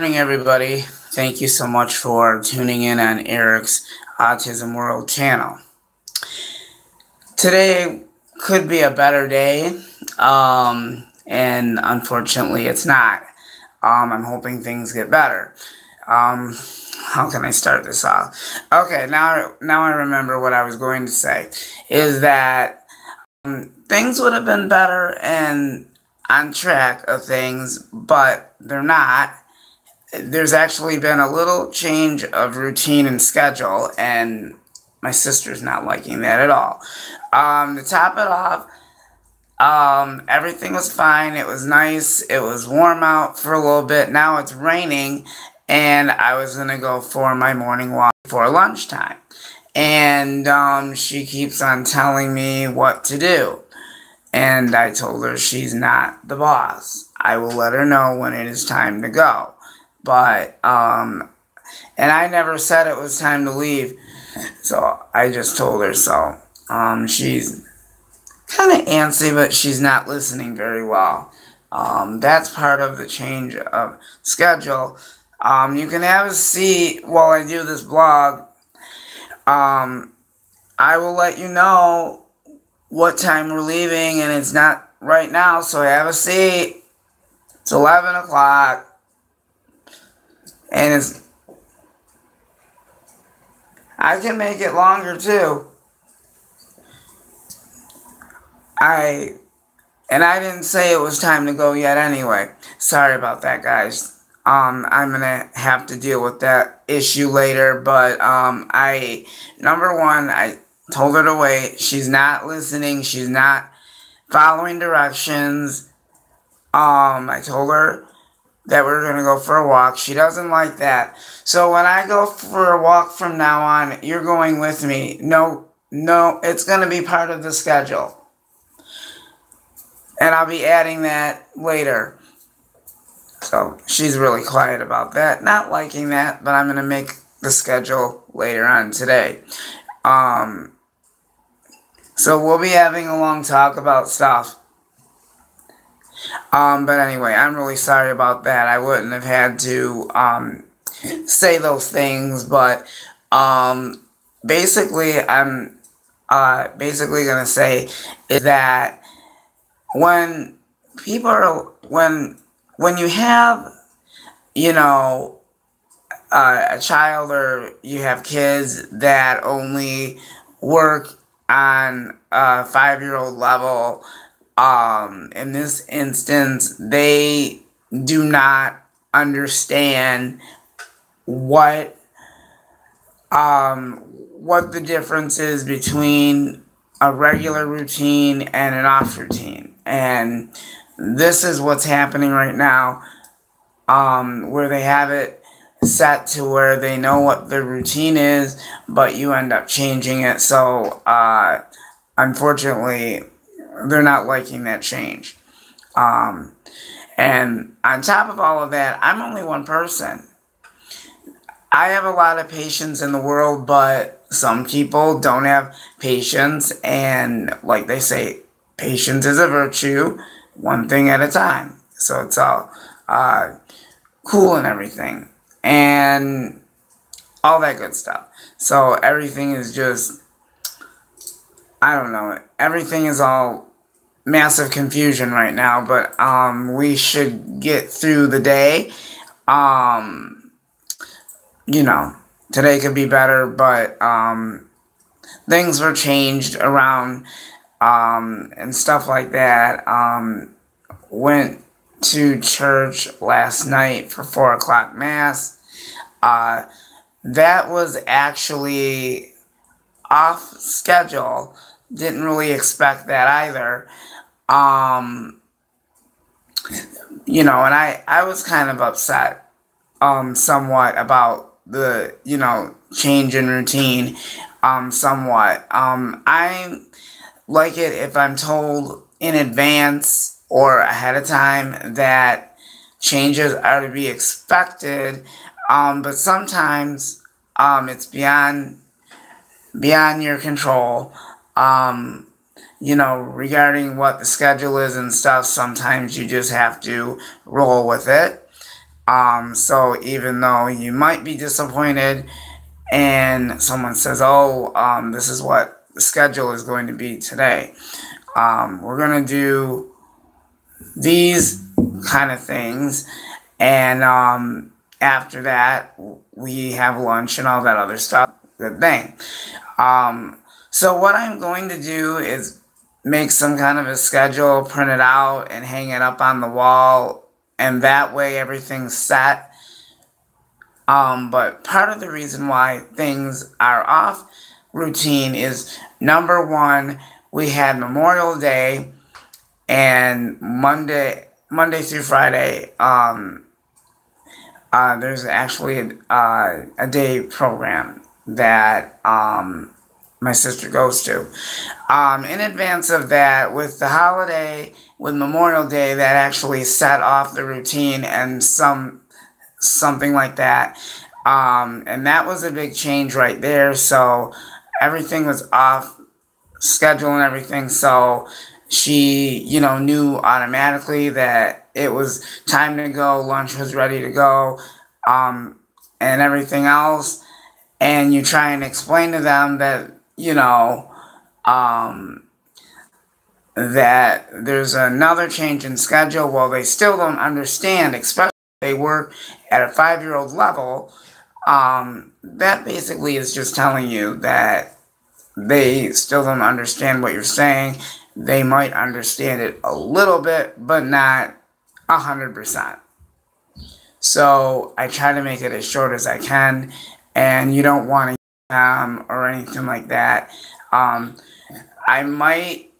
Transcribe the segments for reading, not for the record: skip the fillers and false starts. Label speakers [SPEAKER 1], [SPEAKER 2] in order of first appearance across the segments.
[SPEAKER 1] Morning, everybody. Thank you so much for tuning in on Eric's Autism World channel. Today could be a better day, and unfortunately, it's not. I'm hoping things get better. How can I start this off? Okay, now I remember what I was going to say. Is that things would have been better and on track of things, but they're not. There's actually been a little change of routine and schedule, and my sister's not liking that at all. To top it off, everything was fine. It was nice. It was warm out for a little bit. Now it's raining, and I was going to go for my morning walk before lunchtime. And she keeps on telling me what to do. And I told her she's not the boss. I will let her know when it is time to go. But, and I never said it was time to leave, so I just told her so. She's kind of antsy, but she's not listening very well. That's part of the change of schedule. You can have a seat while I do this blog. I will let you know what time we're leaving, and it's not right now, so have a seat. It's 11 o'clock. And I can make it longer too. I didn't say it was time to go yet anyway. Sorry about that, guys. I'm gonna have to deal with that issue later, but number one, I told her to wait. She's not listening. She's not following directions. I told her that we're going to go for a walk. She doesn't like that. So when I go for a walk from now on, you're going with me. No, it's going to be part of the schedule. And I'll be adding that later. So she's really quiet about that. Not liking that, but I'm going to make the schedule later on today. So we'll be having a long talk about stuff. But anyway, I'm really sorry about that. I wouldn't have had to, say those things, but, basically, I'm, basically gonna say is that when people are, when you have, you know, a child or you have kids that only work on a 5-year-old level, in this instance, they do not understand what the difference is between a regular routine and an off routine. And this is what's happening right now, where they have it set to where they know what the routine is, but you end up changing it. So, unfortunately, they're not liking that change. And on top of all of that, I'm only one person. I have a lot of patience in the world, but some people don't have patience. And like they say, patience is a virtue, one thing at a time. So it's all cool and everything. And all that good stuff. So everything is just, I don't know, everything is all massive confusion right now, but we should get through the day. You know, today could be better, but things were changed around and stuff like that. Went to church last night for 4 o'clock mass. That was actually off schedule. Didn't really expect that either. You know, and I was kind of upset, somewhat about the, you know, change in routine, somewhat. I like it if I'm told in advance or ahead of time that changes are to be expected, but sometimes, it's beyond your control. You know, regarding what the schedule is and stuff, sometimes you just have to roll with it. So even though you might be disappointed and someone says, oh, this is what the schedule is going to be today, we're going to do these kind of things, and after that we have lunch and all that other stuff. Good thing. So what I'm going to do is make some kind of a schedule, print it out, and hang it up on the wall, and that way everything's set. But part of the reason why things are off routine is, number one, we had Memorial Day, and Monday through Friday, there's actually a day program that my sister goes to. In advance of that, with the holiday, with Memorial Day, that actually set off the routine and something like that. And that was a big change right there. So everything was off schedule and everything. So she, knew automatically that it was time to go. Lunch was ready to go, and everything else. And you try and explain to them that, that there's another change in schedule. Well, they still don't understand, especially if they work at a 5-year-old level. That basically is just telling you that they still don't understand what you're saying. They might understand it a little bit, but not 100%. So I try to make it as short as I can, and you don't want to or anything like that. I might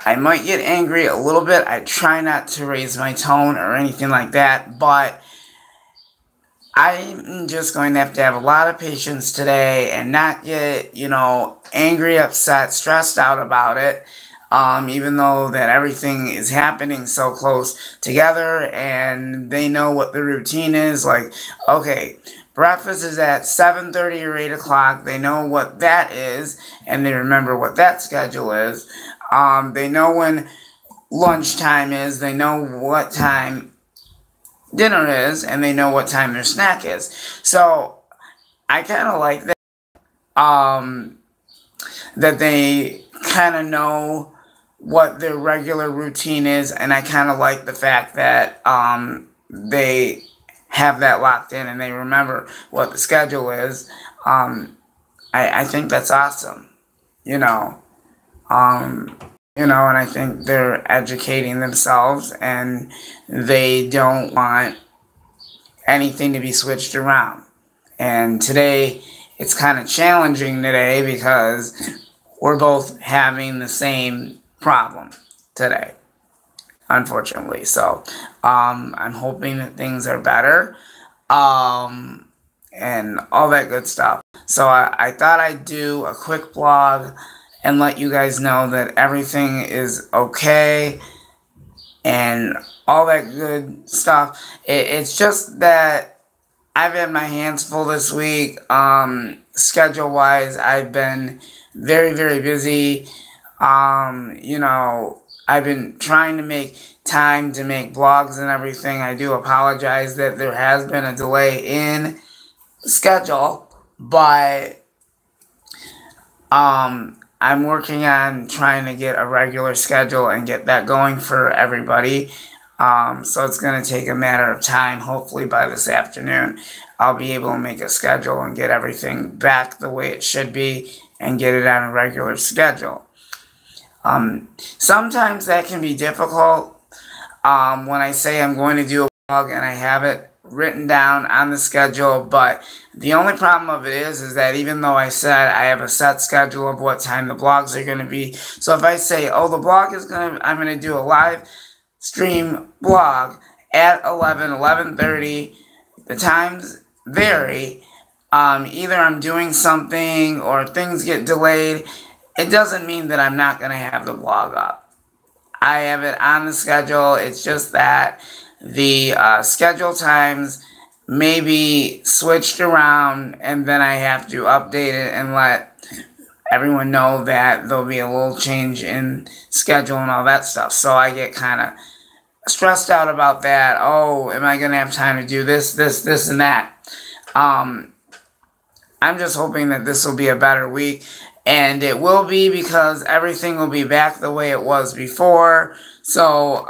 [SPEAKER 1] get angry a little bit. I try not to raise my tone or anything like that, but I'm just going to have a lot of patience today and not get, angry, upset, stressed out about it. Even though that everything is happening so close together and they know what the routine is. Like, okay, breakfast is at 7:30 or 8 o'clock. They know what that is, and they remember what that schedule is. They know when lunchtime is. They know what time dinner is, and they know what time their snack is. So I kind of like that, that they kind of know what their regular routine is, and I kind of like the fact that they have that locked in and they remember what the schedule is. I think that's awesome, and I think they're educating themselves, and they don't want anything to be switched around. And today, it's kind of challenging today because we're both having the same problem today, unfortunately. So I'm hoping that things are better, and all that good stuff. So I thought I'd do a quick blog and let you guys know that everything is okay and all that good stuff. It's just that I've had my hands full this week. Schedule-wise, I've been very, very busy. I've been trying to make time to make vlogs and everything. I do apologize that there has been a delay in schedule, but I'm working on trying to get a regular schedule and get that going for everybody. So it's going to take a matter of time. Hopefully by this afternoon, I'll be able to make a schedule and get everything back the way it should be and get it on a regular schedule. Sometimes that can be difficult when I say I'm going to do a vlog and I have it written down on the schedule, but the only problem of it is that even though I said I have a set schedule of what time the vlogs are going to be, so if I say, oh, the vlog is I'm going to do a live stream vlog at 11:30, the times vary. Either I'm doing something or things get delayed. It doesn't mean that I'm not going to have the vlog up. I have it on the schedule. It's just that the schedule times may be switched around, and then I have to update it and let everyone know that there'll be a little change in schedule and all that stuff. So I get kind of stressed out about that. Oh, am I going to have time to do this, and that? I'm just hoping that this will be a better week. And it will be, because everything will be back the way it was before. So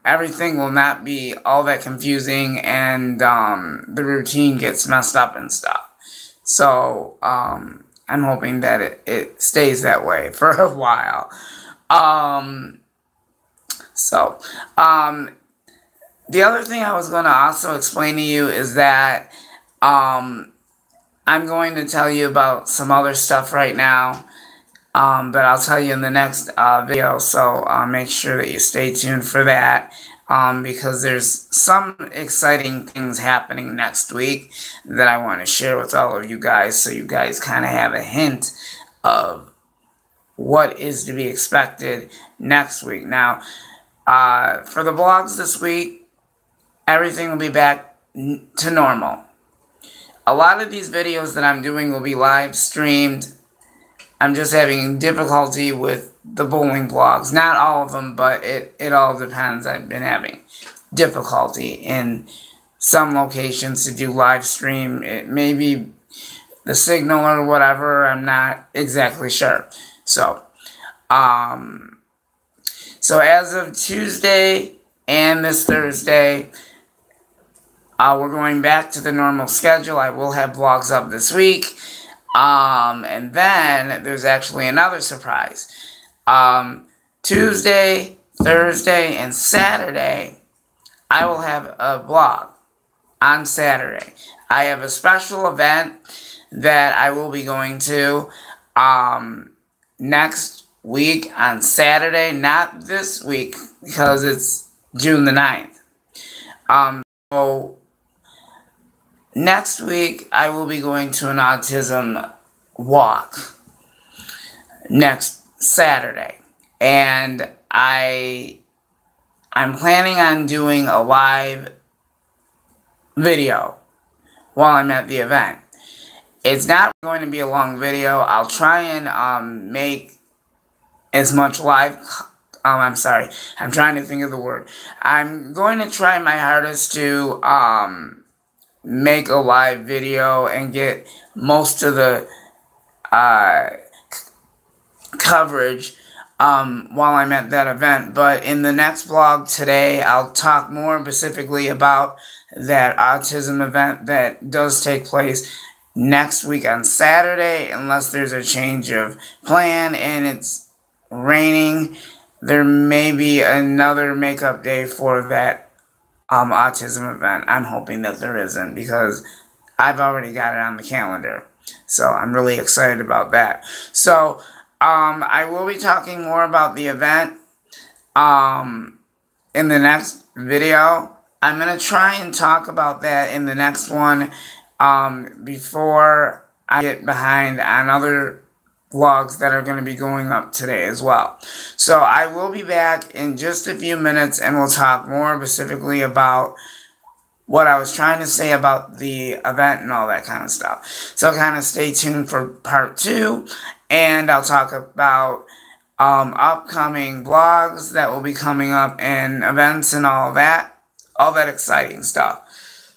[SPEAKER 1] everything will not be all that confusing, and the routine gets messed up and stuff. So I'm hoping that it stays that way for a while. The other thing I was going to also explain to you is that I'm going to tell you about some other stuff right now, but I'll tell you in the next video, so make sure that you stay tuned for that, because there's some exciting things happening next week that I want to share with all of you guys, so you guys kind of have a hint of what is to be expected next week. Now, for the blogs this week, everything will be back to normal. A lot of these videos that I'm doing will be live streamed. I'm just having difficulty with the bowling blogs. Not all of them, but it all depends. I've been having difficulty in some locations to do live stream. It may be the signal or whatever. I'm not exactly sure. So as of Tuesday and this Thursday, we're going back to the normal schedule. I will have vlogs up this week. And then there's actually another surprise. Tuesday, Thursday, and Saturday, I will have a vlog on Saturday. I have a special event that I will be going to next week on Saturday. Not this week, because it's June the 9th. So next week, I will be going to an autism walk next Saturday. And I'm planning on doing a live video while I'm at the event. It's not going to be a long video. I'll try and make as much live... I'm sorry. I'm trying to think of the word. I'm going to try my hardest to make a live video and get most of the coverage while I'm at that event. But in the next vlog today, I'll talk more specifically about that autism event that does take place next week on Saturday, unless there's a change of plan and it's raining. There may be another makeup day for that autism event. I'm hoping that there isn't, because I've already got it on the calendar. So I'm really excited about that. So I will be talking more about the event in the next video. I'm going to try and talk about that in the next one before I get behind on other vlogs that are going to be going up today as well. So I will be back in just a few minutes, and we'll talk more specifically about what I was trying to say about the event and all that kind of stuff. So kind of stay tuned for part 2, and I'll talk about upcoming vlogs that will be coming up and events and all that exciting stuff.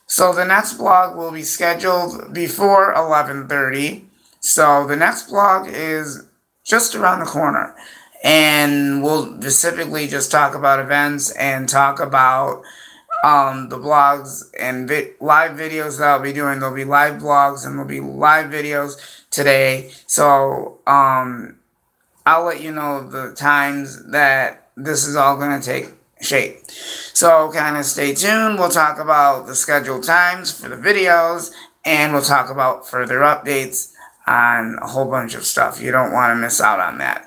[SPEAKER 1] So the next vlog will be scheduled before 11:30. So the next vlog is just around the corner, and we'll specifically just talk about events and talk about the vlogs and live videos that I'll be doing. There'll be live vlogs and there'll be live videos today. So I'll let you know the times that this is all going to take shape. So kind of stay tuned. We'll talk about the scheduled times for the videos, and we'll talk about further updates on a whole bunch of stuff. You don't want to miss out on that.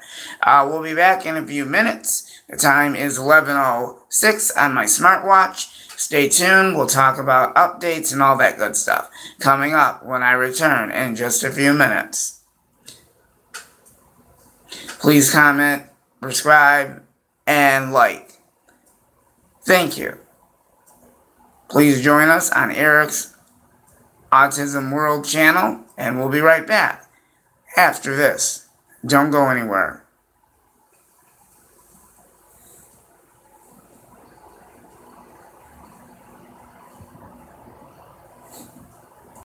[SPEAKER 1] We'll be back in a few minutes. The time is 11:06 on my smartwatch. Stay tuned. We'll talk about updates and all that good stuff coming up when I return in just a few minutes. Please comment, subscribe, and like. Thank you. Please join us on Eric's Autism World channel, and we'll be right back after this. Don't go anywhere.